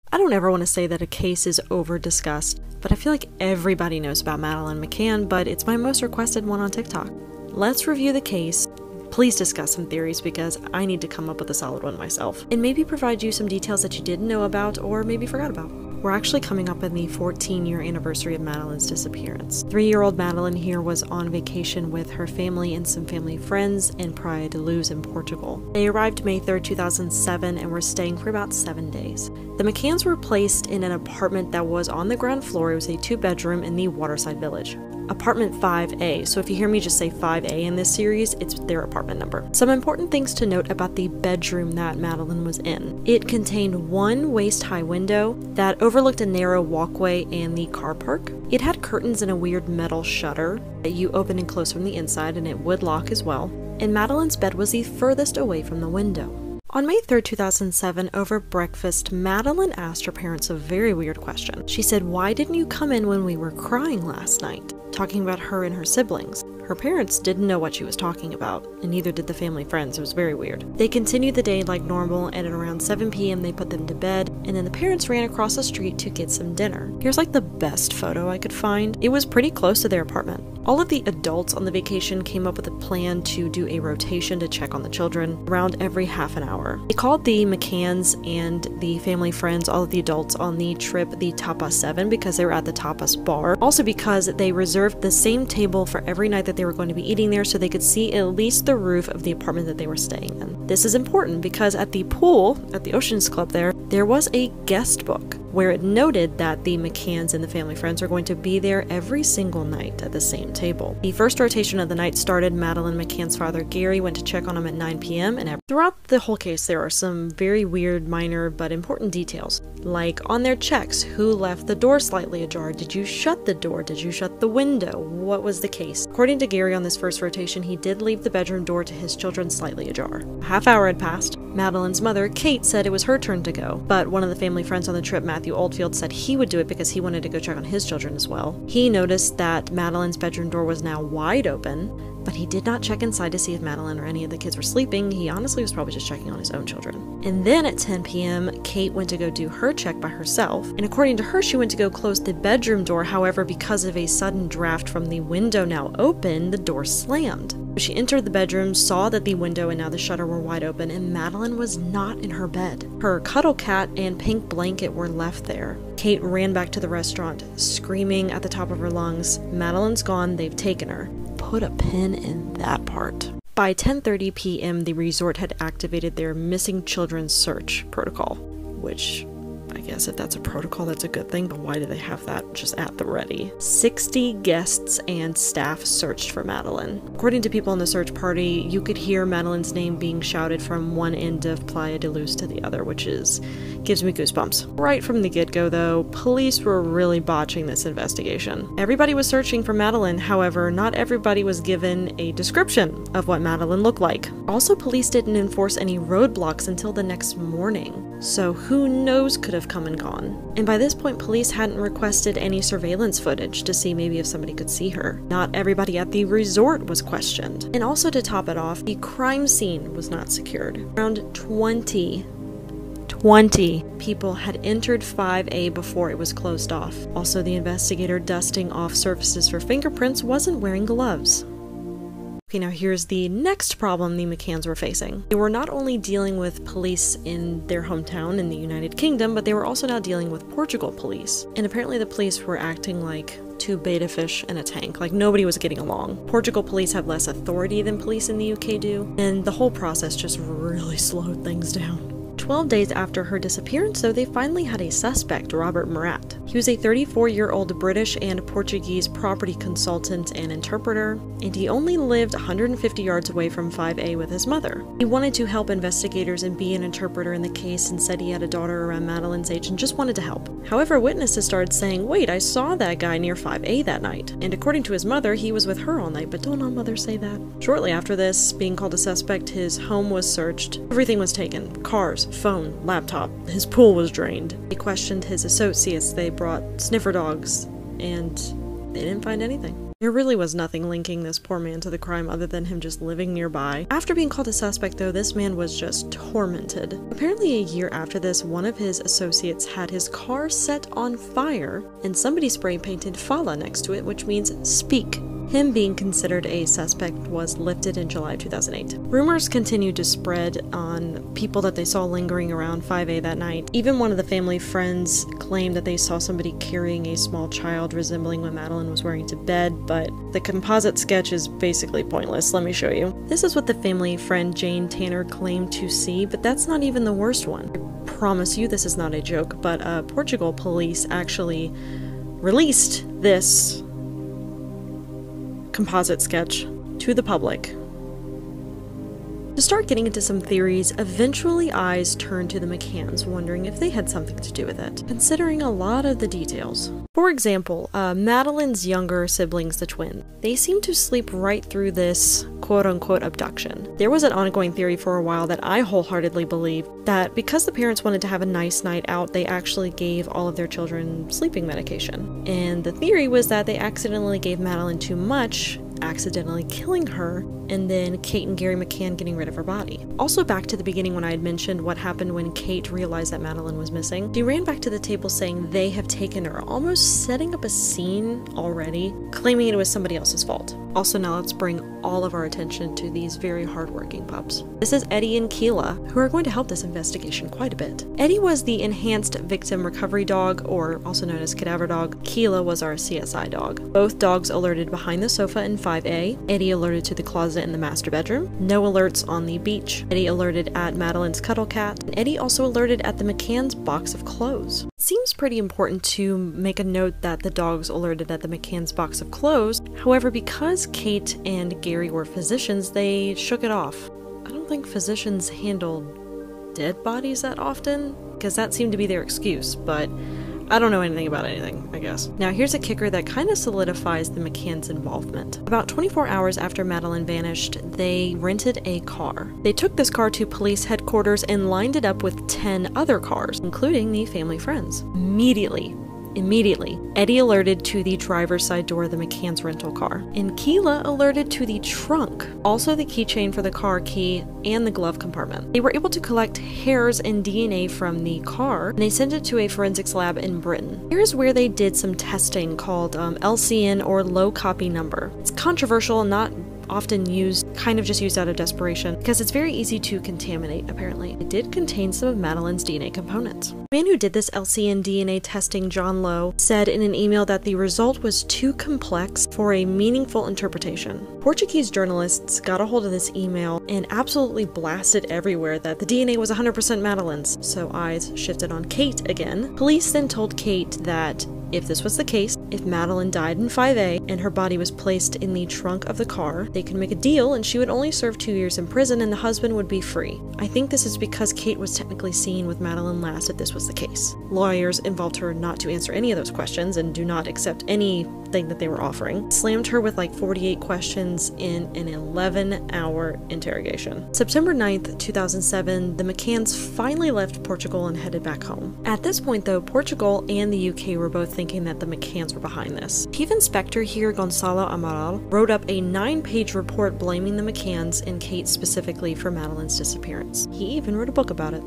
I don't ever want to say that a case is over-discussed, but I feel like everybody knows about Madeleine Mccann, but it's my most requested one on TikTok. Let's review the case. Please discuss some theories because I need to come up with a solid one myself, and maybe provide you some details that you didn't know about or maybe forgot about. We're actually coming up on the 14-year anniversary of Madeleine's disappearance. 3-year-old Madeleine here was on vacation with her family and some family friends in Praia de Luz in Portugal. They arrived May 3rd, 2007 and were staying for about 7 days. The Mccanns were placed in an apartment that was on the ground floor. It was a 2-bedroom in the Waterside Village. Apartment 5A, so if you hear me just say 5A in this series, it's their apartment number. Some important things to note about the bedroom that Madeleine was in. It contained one waist-high window that overlooked a narrow walkway and the car park. It had curtains and a weird metal shutter that you open and close from the inside, and it would lock as well. And Madeleine's bed was the furthest away from the window. On May 3rd, 2007, over breakfast, Madeleine asked her parents a very weird question. She said, "Why didn't you come in when we were crying last night?" Talking about her and her siblings. Her parents didn't know what she was talking about, and neither did the family friends. It was very weird. They continued the day like normal, and at around 7 p.m. they put them to bed, and then the parents ran across the street to get some dinner. Here's like the best photo I could find. It was pretty close to their apartment. All of the adults on the vacation came up with a plan to do a rotation to check on the children around every half an hour. They called the Mccanns and the family friends, all of the adults on the trip, the Tapas 7 because they were at the Tapas bar. Also because they reserved the same table for every night that they were going to be eating there so they could see at least the roof of the apartment that they were staying in. This is important because at the pool, at the Oceans Club there was a guest book where it noted that the Mccanns and the family friends are going to be there every single night at the same table. The first rotation of the night started. Madeleine Mccann's father, Gary, went to check on him at 9 p.m. and throughout the whole case, there are some very weird, minor, but important details. Like on their checks, who left the door slightly ajar? Did you shut the door? Did you shut the window? What was the case? According to Gary, on this first rotation, he did leave the bedroom door to his children slightly ajar. A half hour had passed. Madeleine's mother, Kate, said it was her turn to go, but one of the family friends on the trip, Matthew Oldfield, said he would do it because he wanted to go check on his children as well. He noticed that Madeleine's bedroom door was now wide open, but he did not check inside to see if Madeleine or any of the kids were sleeping. He honestly was probably just checking on his own children. And then at 10 p.m., Kate went to go do her check by herself, and according to her, she went to go close the bedroom door. However, because of a sudden draft from the window now open, the door slammed. She entered the bedroom, saw that the window and now the shutter were wide open, and Madeleine was not in her bed. Her cuddle cat and pink blanket were left there. Kate ran back to the restaurant, screaming at the top of her lungs, "Madeleine's gone, they've taken her." Put a pin in that part. By 10:30 p.m., the resort had activated their missing children search protocol, which I guess if that's a protocol, that's a good thing, but why do they have that just at the ready? 60 guests and staff searched for Madeleine. According to people in the search party, you could hear Madeleine's name being shouted from one end of Praia de Luz to the other, which gives me goosebumps. Right from the get-go, though, police were really botching this investigation. Everybody was searching for Madeleine, however, not everybody was given a description of what Madeleine looked like. Also, police didn't enforce any roadblocks until the next morning, so who knows could have come and gone. And by this point, police hadn't requested any surveillance footage to see maybe if somebody could see her. Not everybody at the resort was questioned. And also to top it off, the crime scene was not secured. Around 20 people had entered 5A before it was closed off. Also, the investigator dusting off surfaces for fingerprints wasn't wearing gloves. Okay, now here's the next problem the Mccanns were facing. They were not only dealing with police in their hometown in the United Kingdom, but they were also now dealing with Portugal police. And apparently the police were acting like two beta fish in a tank, like nobody was getting along. Portugal police have less authority than police in the UK do, and the whole process just really slowed things down. 12 days after her disappearance, though, they finally had a suspect, Robert Murat. He was a 34-year-old British and Portuguese property consultant and interpreter, and he only lived 150 yards away from 5A with his mother. He wanted to help investigators and be an interpreter in the case and said he had a daughter around Madeleine's age and just wanted to help. However, witnesses started saying, "Wait, I saw that guy near 5A that night." And according to his mother, he was with her all night, but don't all mothers say that? Shortly after this, being called a suspect, his home was searched. Everything was taken. Cars, phone, laptop. His pool was drained. They questioned his associates. They brought sniffer dogs, and they didn't find anything. There really was nothing linking this poor man to the crime other than him just living nearby. After being called a suspect though, this man was just tormented. Apparently a year after this, one of his associates had his car set on fire and somebody spray painted Fala next to it, which means speak. Him being considered a suspect was lifted in July 2008. Rumors continued to spread on people that they saw lingering around 5A that night. Even one of the family friends claimed that they saw somebody carrying a small child resembling what Madeleine was wearing to bed, but the composite sketch is basically pointless. Let me show you. This is what the family friend Jane Tanner claimed to see, but that's not even the worst one. I promise you this is not a joke, but Portugal police actually released this composite sketch to the public. To start getting into some theories, eventually eyes turned to the Mccanns, wondering if they had something to do with it, considering a lot of the details. For example, Madeleine's younger siblings, the twins, they seem to sleep right through this quote-unquote abduction. There was an ongoing theory for a while that I wholeheartedly believe that because the parents wanted to have a nice night out, they actually gave all of their children sleeping medication. And the theory was that they accidentally gave Madeleine too much, accidentally killing her, and then Kate and Gary Mccann getting rid of her body. Also back to the beginning when I had mentioned what happened when Kate realized that Madeleine was missing, she ran back to the table saying they have taken her, almost setting up a scene already, claiming it was somebody else's fault. Also now let's bring all of our attention to these very hardworking pups. This is Eddie and Keela, who are going to help this investigation quite a bit. Eddie was the enhanced victim recovery dog, or also known as cadaver dog. Keela was our CSI dog. Both dogs alerted behind the sofa in 5A. Eddie alerted to the closet in the master bedroom. No alerts on the beach. Eddie alerted at Madeleine's cuddle cat. And Eddie also alerted at the McCann's box of clothes. It seems pretty important to make a note that the dogs alerted at the McCann's box of clothes. However, because Kate and Gary were physicians, they shook it off. I don't think physicians handle dead bodies that often, because that seemed to be their excuse, but I don't know anything about anything, I guess. Now here's a kicker that kind of solidifies the McCann's involvement. About 24 hours after Madeleine vanished, they rented a car. They took this car to police headquarters and lined it up with 10 other cars, including the family friends. Immediately, Eddie alerted to the driver's side door of the McCann's rental car, and Keela alerted to the trunk, also the keychain for the car key, and the glove compartment. They were able to collect hairs and DNA from the car, and they sent it to a forensics lab in Britain. Here's where they did some testing called LCN, or low copy number. It's controversial and not often used, kind of just used out of desperation, because it's very easy to contaminate, apparently. It did contain some of Madeleine's DNA components. The man who did this LCN DNA testing, John Lowe, said in an email that the result was too complex for a meaningful interpretation. Portuguese journalists got a hold of this email and absolutely blasted everywhere that the DNA was 100% Madeleine's, so eyes shifted on Kate again. Police then told Kate that if this was the case, if Madeleine died in 5A and her body was placed in the trunk of the car, they could make a deal and she would only serve 2 years in prison and the husband would be free. I think this is because Kate was technically seen with Madeleine last if this was the case. Lawyers involved her not to answer any of those questions and do not accept anything that they were offering. Slammed her with like 48 questions in an 11-hour interrogation. September 9th, 2007, the McCanns finally left Portugal and headed back home. At this point though, Portugal and the UK were both thinking that the McCanns were behind this. Chief Inspector here, Gonçalo Amaral, wrote up a 9-page report blaming the McCanns and Kate specifically for Madeleine's disappearance. He even wrote a book about it.